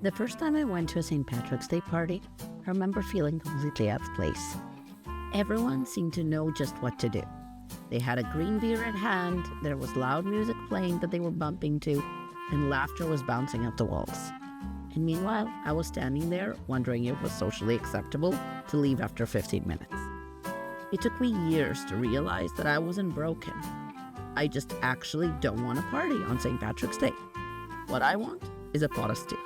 The first time I went to a St. Patrick's Day party, I remember feeling completely out of place. Everyone seemed to know just what to do. They had a green beer at hand, there was loud music playing that they were bumping to, and laughter was bouncing up the walls. And meanwhile, I was standing there wondering if it was socially acceptable to leave after 15 minutes. It took me years to realize that I wasn't broken. I just actually don't want to party on St. Patrick's Day. What I want is a pot of stew.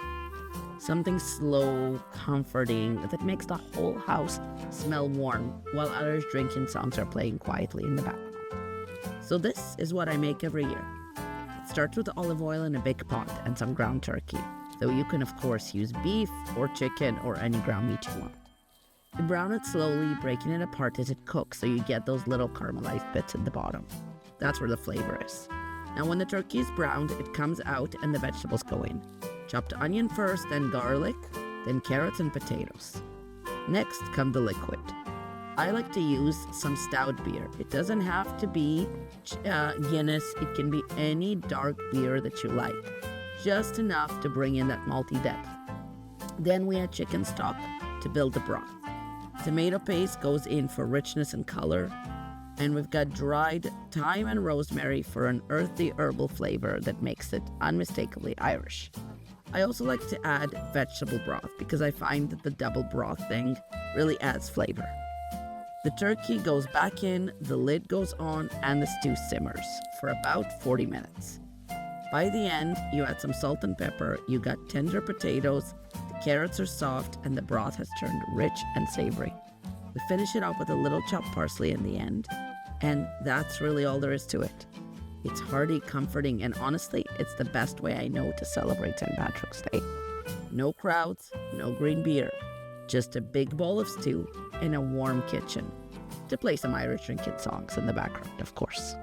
Something slow, comforting, that makes the whole house smell warm while others' drinking songs are playing quietly in the background. So this is what I make every year. It starts with olive oil in a big pot and some ground turkey, though you can of course use beef or chicken or any ground meat you want. You brown it slowly, breaking it apart as it cooks so you get those little caramelized bits at the bottom. That's where the flavor is. Now when the turkey is browned, it comes out and the vegetables go in. Chopped onion first, then garlic, then carrots and potatoes. Next come the liquid. I like to use some stout beer. It doesn't have to be Guinness. It can be any dark beer that you like. Just enough to bring in that malty depth. Then we add chicken stock to build the broth. Tomato paste goes in for richness and color. And we've got dried thyme and rosemary for an earthy herbal flavor that makes it unmistakably Irish. I also like to add vegetable broth because I find that the double broth thing really adds flavor. The turkey goes back in, the lid goes on, and the stew simmers for about 40 minutes. By the end, you add some salt and pepper, you got tender potatoes, the carrots are soft, and the broth has turned rich and savory. We finish it off with a little chopped parsley in the end, and that's really all there is to it. It's hearty, comforting, and honestly, it's the best way I know to celebrate St. Patrick's Day. No crowds, no green beer, just a big bowl of stew in a warm kitchen to play some Irish drinking songs in the background, of course.